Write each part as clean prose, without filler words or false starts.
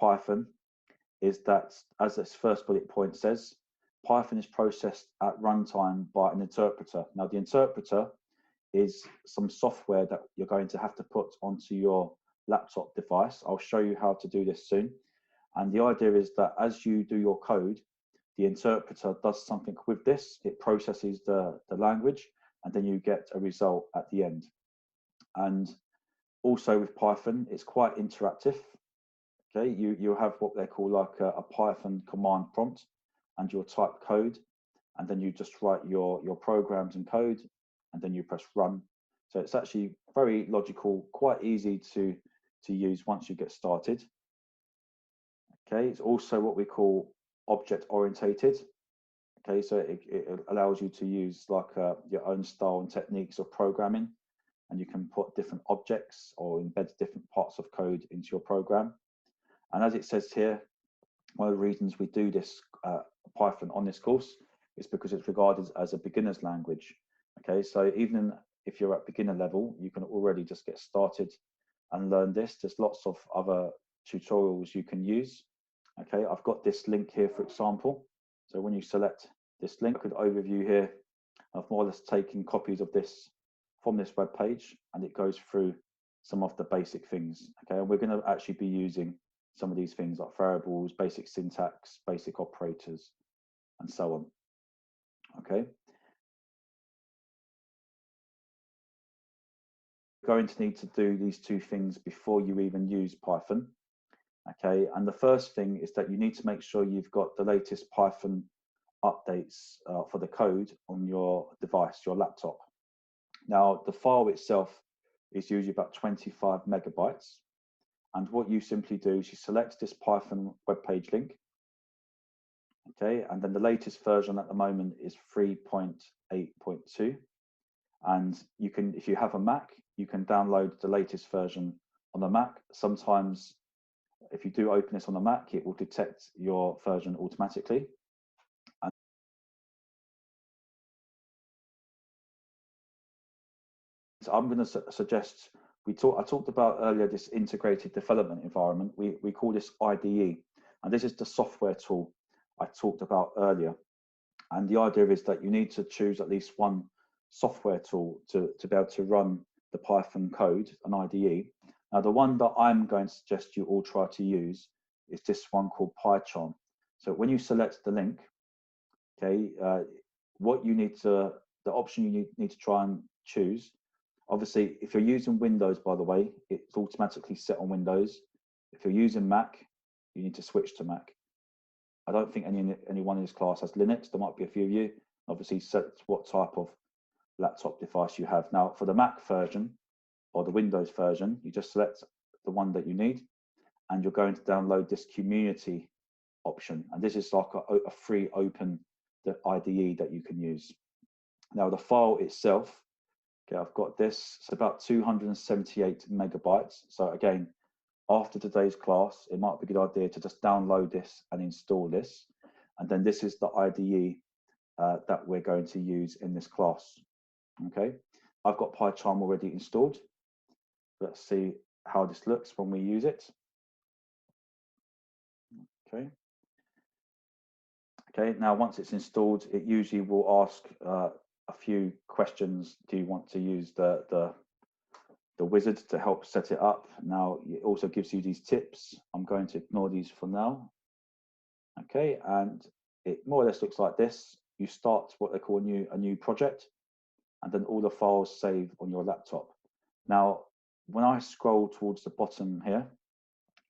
Python is that, as this first bullet point says, Python is processed at runtime by an interpreter. Now, the interpreter is some software that you're going to have to put onto your laptop device. I'll show you how to do this soon. And the idea is that as you do your code, the interpreter does something with this. It processes the language, and then you get a result at the end. And also with Python, it's quite interactive. Okay, you have what they call like a Python command prompt, and you'll type code, and then you just write your programs and code, and then you press run. So it's actually very logical, quite easy to use once you get started. Okay, it's also what we call object orientated. Okay, so it allows you to use like your own style and techniques of programming, and you can put different objects or embed different parts of code into your program. And as it says here, one of the reasons we do this Python on this course is because it's regarded as a beginner's language. Okay, so even if you're at beginner level, you can already just get started and learn this. There's lots of other tutorials you can use. Okay, I've got this link here, for example. So when you select this link with overview here, I've more or less taken copies of this from this web page, and it goes through some of the basic things. Okay, and we're going to actually be using some of these things like variables, basic syntax, basic operators, and so on. Okay. You're going to need to do these two things before you even use Python. Okay, and the first thing is that you need to make sure you've got the latest Python updates for the code on your device, your laptop. Now, the file itself is usually about 25 megabytes. And what you simply do is you select this Python web page link. Okay, and then the latest version at the moment is 3.8.2. And you can, if you have a Mac, you can download the latest version on the Mac. Sometimes if you do open this on the Mac, it will detect your version automatically. And so I'm going to suggest, I talked about earlier this integrated development environment. We call this IDE, and this is the software tool I talked about earlier. And the idea is that you need to choose at least one software tool to be able to run the Python code, an IDE. Now, the one that I'm going to suggest you all try to use is this one called Pycharm. So when you select the link, okay, what you need to, the option you need to try and choose. Obviously, if you're using Windows, by the way, it's automatically set on Windows. If you're using Mac, you need to switch to Mac. I don't think anyone in this class has Linux. There might be a few of you. Obviously, set what type of laptop device you have. Now, for the Mac version or the Windows version, you just select the one that you need, and you're going to download this community option. And this is like a free open IDE that you can use. Now, the file itself, okay, I've got this, it's about 278 megabytes. So again, after today's class, it might be a good idea to just download this and install this. And then this is the IDE that we're going to use in this class. Okay, I've got Pycharm already installed. Let's see how this looks when we use it. Okay. Okay, now once it's installed, it usually will ask a few questions. Do you want to use the wizard to help set it up? Now, it also gives you these tips. I'm going to ignore these for now. Okay, and it more or less looks like this. You start what they call a new project, and then all the files save on your laptop. Now, when I scroll towards the bottom here,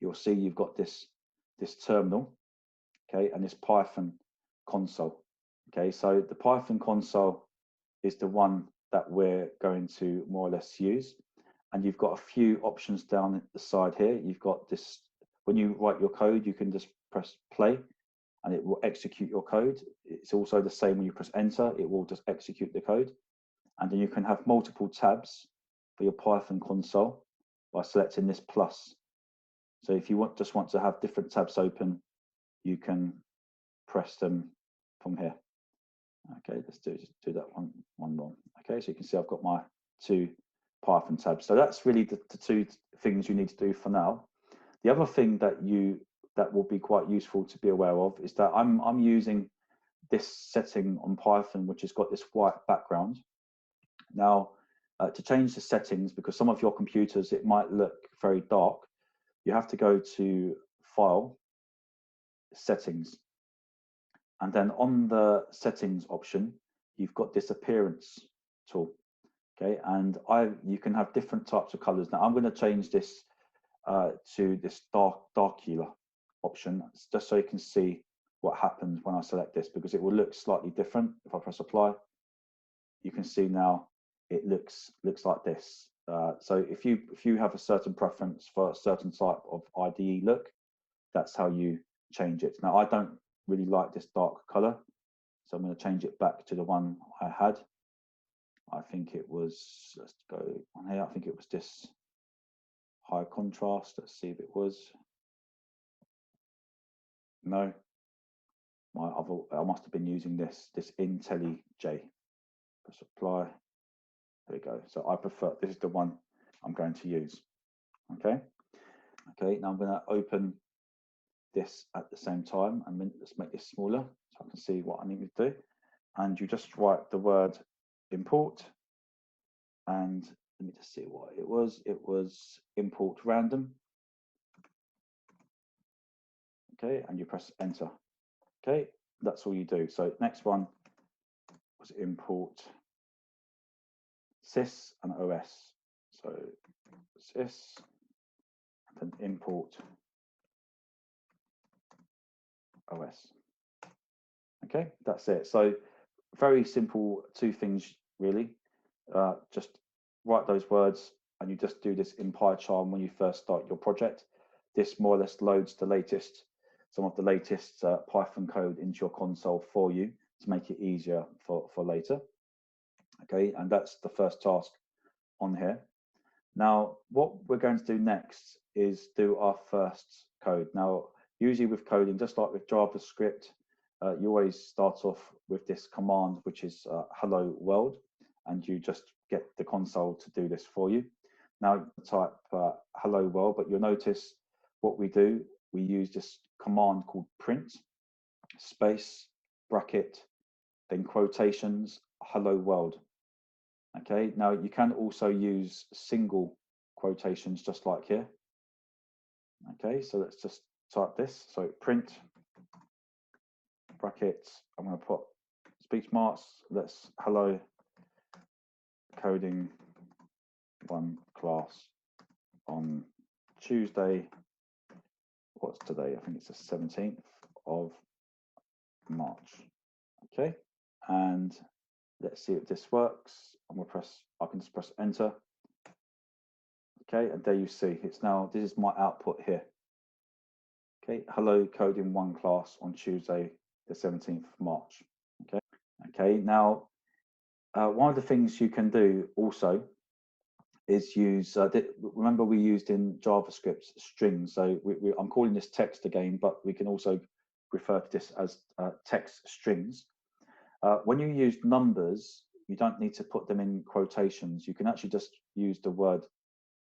you'll see you've got this terminal, okay, and this Python console. Okay, so the Python console is the one that we're going to more or less use. And you've got a few options down the side here. You've got this, when you write your code, you can just press play and it will execute your code. It's also the same when you press enter, it will just execute the code. And then you can have multiple tabs for your Python console by selecting this plus. So if you just want to have different tabs open, you can press them from here. Okay, let's do that one more. Okay, so you can see I've got my two Python tabs. So that's really the two things you need to do for now. The other thing that you that will be quite useful to be aware of is that I'm using this setting on Python, which has got this white background. Now, to change the settings, because some of your computers, it might look very dark, you have to go to File, Settings. And then on the Settings option, you've got this Appearance tool. Okay, and you can have different types of colors. Now, I'm going to change this to this darker option, just so you can see what happens when I select this, because it will look slightly different. If I press apply, you can see now it looks like this. So if you have a certain preference for a certain type of IDE look, that's how you change it. Now, I don't really like this dark color, so I'm going to change it back to the one I had. I think it was, let's go on here, I think it was this high contrast. Let's see if it was. No, I must have been using this IntelliJ. Press apply. There we go. So I prefer, this is the one I'm going to use. Okay. Now I'm going to open this at the same time, and let's make this smaller so I can see what I need to do. And you just write the word import, and let me just see what it was. It was import random. Okay, and you press enter. Okay, that's all you do. So next one was import sys and OS. So sys and then import OS. Okay, that's it. So very simple, two things really. Just write those words, and you just do this in Pycharm when you first start your project. This more or less loads some of the latest Python code into your console for you to make it easier for later. Okay, and that's the first task on here. Now, what we're going to do next is do our first code. Now, usually with coding, just like with JavaScript, you always start off with this command, which is hello world, and you just get the console to do this for you. Now, type hello world, but you'll notice what we do, we use this command called print, space, bracket, then quotations, hello world. Okay, now you can also use single quotations just like here. Okay, so let's just type this. So print, brackets, I'm going to put speech marks, let's hello coding one class on Tuesday, what's today? I think it's the 17th of March. Okay, and let's see if this works. I can just press enter. Okay, and there you see, it's now, this is my output here. Okay, hello coding one class on Tuesday, the 17th of March. Okay, now, one of the things you can do also is use, remember we used in JavaScript strings. So I'm calling this text again, but we can also refer to this as text strings. When you use numbers, you don't need to put them in quotations. You can actually just use the word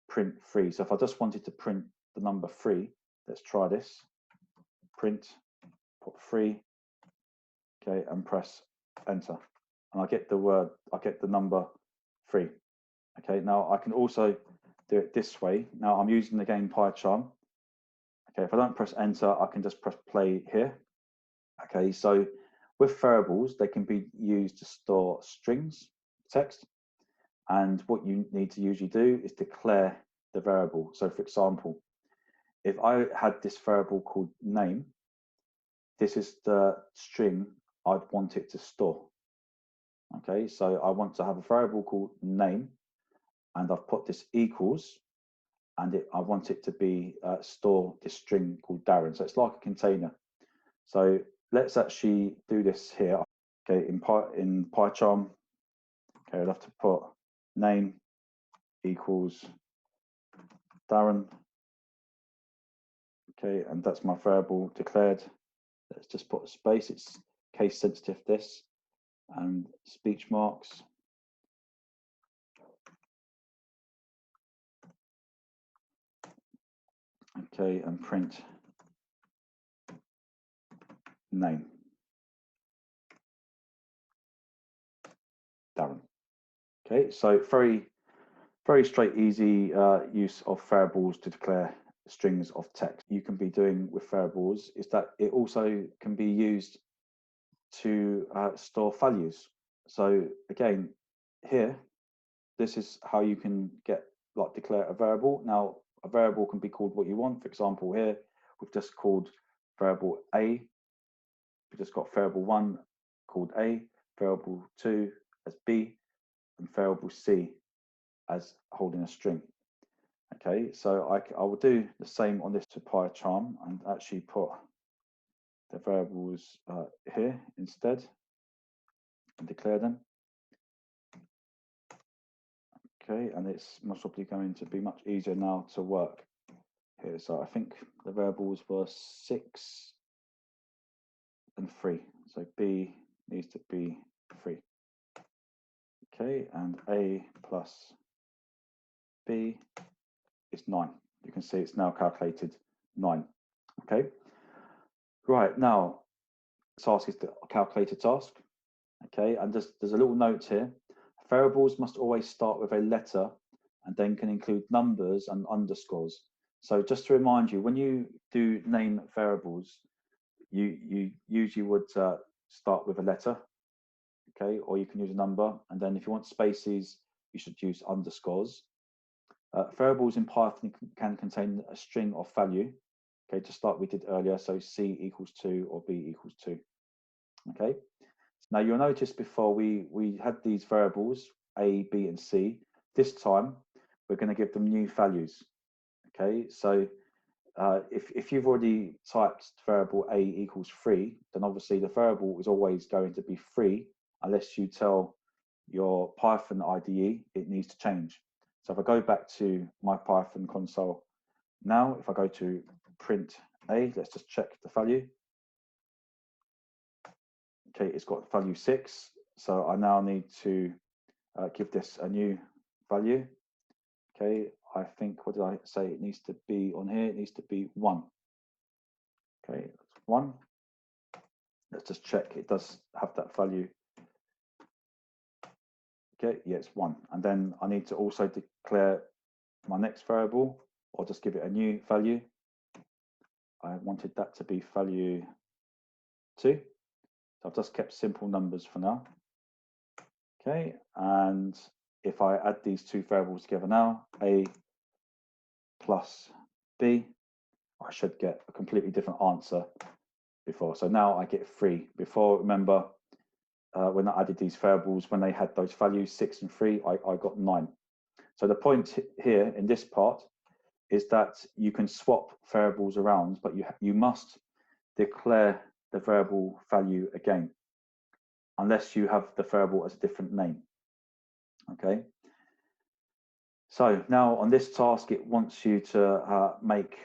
print 3. So if I just wanted to print the number 3, let's try this. Print, put 3, okay, and press enter. And I get the number 3. Okay, now I can also do it this way. Now I'm using again Pycharm. Okay, if I don't press enter, I can just press play here. Okay, so with variables, they can be used to store strings, text, and what you need to usually do is declare the variable. So for example, if I had this variable called name, this is the string I'd want it to store. Okay, so I want to have a variable called name, and I've put this equals, and I want it to be store this string called Darren. So it's like a container. So let's actually do this here. Okay, in Pycharm, okay, I'd have to put name equals Darren. Okay, and that's my variable declared. Let's just put a space. It's case sensitive this, and speech marks. Okay, and print name. Darren. Okay, so very straight, easy use of variables to declare strings of text. You can be doing with variables is that it also can be used to store values. So again, here, this is how you can declare a variable. Now, a variable can be called what you want. For example, here we've just called variable A. We've just got variable 1 called A, variable 2 as B, and variable C as holding a string. Okay, so I will do the same on this to Pycharm and actually put the variables here instead and declare them. Okay, and it's most probably going to be much easier now to work here. So I think the variables were 6 and 3. So B needs to be 3. Okay, and A plus B is 9. You can see it's now calculated 9. Okay, right, now the task is the calculated task. Okay, and there's a little note here. Variables must always start with a letter and then can include numbers and underscores. So just to remind you, when you do name variables, you usually would start with a letter, okay, or you can use a number, and then if you want spaces, you should use underscores. Variables in Python can contain a string of value, okay, just like we did earlier, so C equals 2 or B equals 2, okay. Now you'll notice before we had these variables, A, B, and C. This time, we're going to give them new values, okay. So if you've already typed variable A equals 3, then obviously the variable is always going to be 3 unless you tell your Python IDE it needs to change. So if I go back to my Python console now, if I go to print A, let's just check the value. Okay, it's got value 6. So I now need to give this a new value. Okay, I think, what did I say it needs to be on here? It needs to be 1. Okay, that's 1. Let's just check it does have that value. Okay, yeah, it's 1. And then I need to also declare my next variable, or just give it a new value. I wanted that to be value 2. So I've just kept simple numbers for now. Okay, and if I add these two variables together now, A plus B, I should get a completely different answer before. So now I get 3. Before, remember, when I added these variables, when they had those values, 6 and 3, I got 9. So the point here in this part is that you can swap variables around, but you must declare the variable value again, unless you have the variable as a different name. Okay. So now on this task, it wants you to make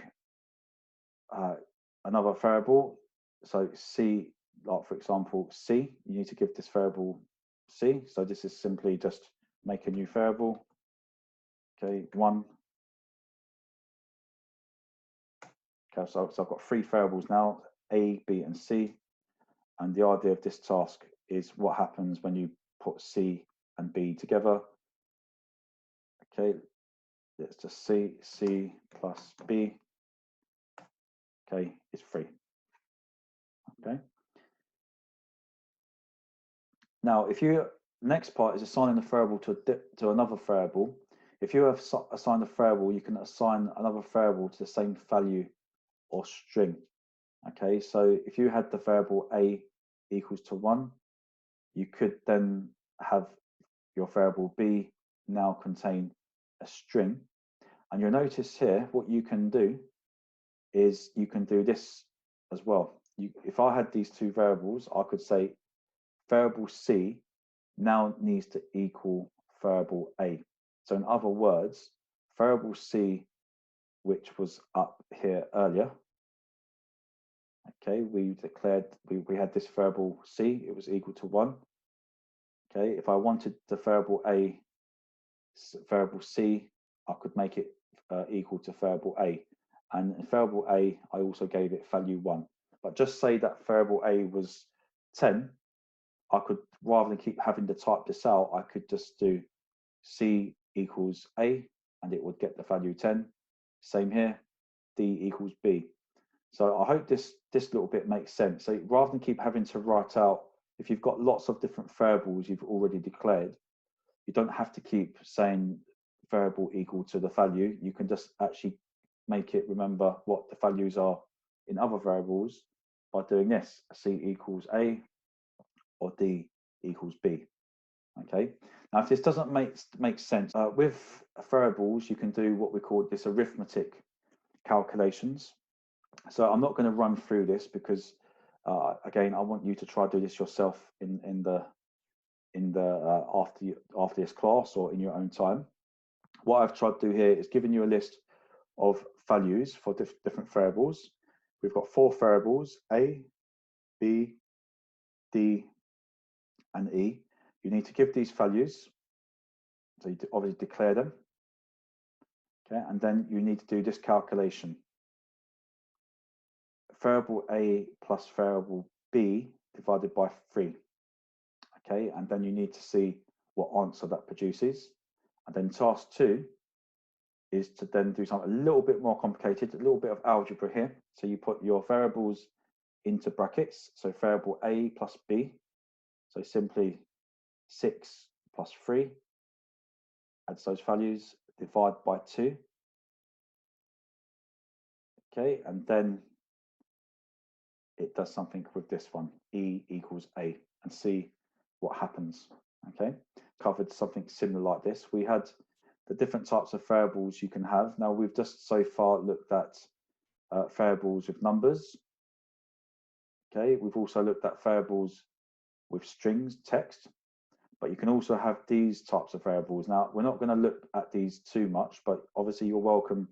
another variable. So C, like for example, C, you need to give this variable C. So this is simply just make a new variable. Okay, 1. Okay, so I've got 3 variables now, A, B, and C. And the idea of this task is what happens when you put C and B together. Okay, let's just see, C plus B, okay, is 3. Okay. Now, if you, next part is assigning a variable to another variable. If you have assigned a variable, you can assign another variable to the same value or string. Okay, so if you had the variable A equals to 1, you could then have your variable B now contain a string. And you'll notice here, what you can do is you can do this as well. If I had these two variables, I could say variable C now needs to equal variable A. So in other words, variable C, which was up here earlier, okay, we declared, we had this variable C, it was equal to 1. Okay, if I wanted the variable A, variable C, I could make it equal to variable A. And in variable A, I also gave it value 1. But just say that variable a was 10, I could, rather than keep having to type this out, I could just do c equals a, and it would get the value 10. Same here, d equals b. So I hope this little bit makes sense. So rather than keep having to write out, if you've got lots of different variables you've already declared, you don't have to keep saying variable equal to the value. You can just actually make it remember what the values are in other variables by doing this: c equals a or d equals b. Okay. Now, if this doesn't make sense, with variables, you can do what we call this arithmetic calculations. So I'm not going to run through this because, again, I want you to try to do this yourself in the after this class or in your own time. What I've tried to do here is giving you a list of values for different variables. We've got 4 variables: a, b, d, and e. You need to give these values, so you obviously declare them. Okay, and then you need to do this calculation: variable a plus variable b divided by 3. Okay, and then you need to see what answer that produces. And then task 2 is to then do something a little bit more complicated, a little bit of algebra here. So you put your variables into brackets. So variable a plus b, so simply 6 plus 3, adds those values, divide by 2. Okay, and then it does something with this one, e equals a, and see what happens. Okay, covered something similar like this. We had the different types of variables you can have. Now, we've just so far looked at variables with numbers. Okay, we've also looked at variables with strings, text, but you can also have these types of variables. Now, we're not going to look at these too much, but obviously you're welcome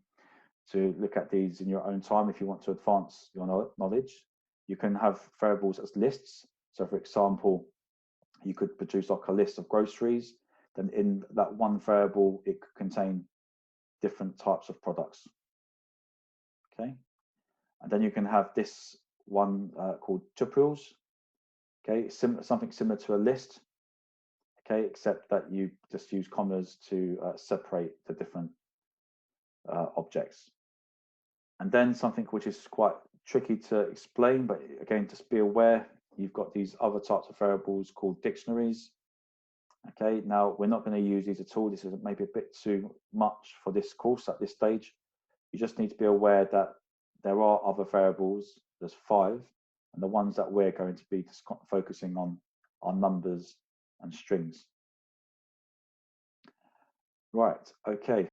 to look at these in your own time if you want to advance your knowledge. You can have variables as lists. So, for example, you could produce like a list of groceries. Then in that one variable, it could contain different types of products. Okay, and then you can have this one called tuples. Okay, something similar to a list. Okay, except that you just use commas to separate the different objects. And then something which is quite tricky to explain, but again, just be aware, you've got these other types of variables called dictionaries. Okay, now we're not going to use these at all. This is maybe a bit too much for this course at this stage. You just need to be aware that there are other variables. There's 5, and the ones that we're going to be focusing on are numbers and strings. Right, okay.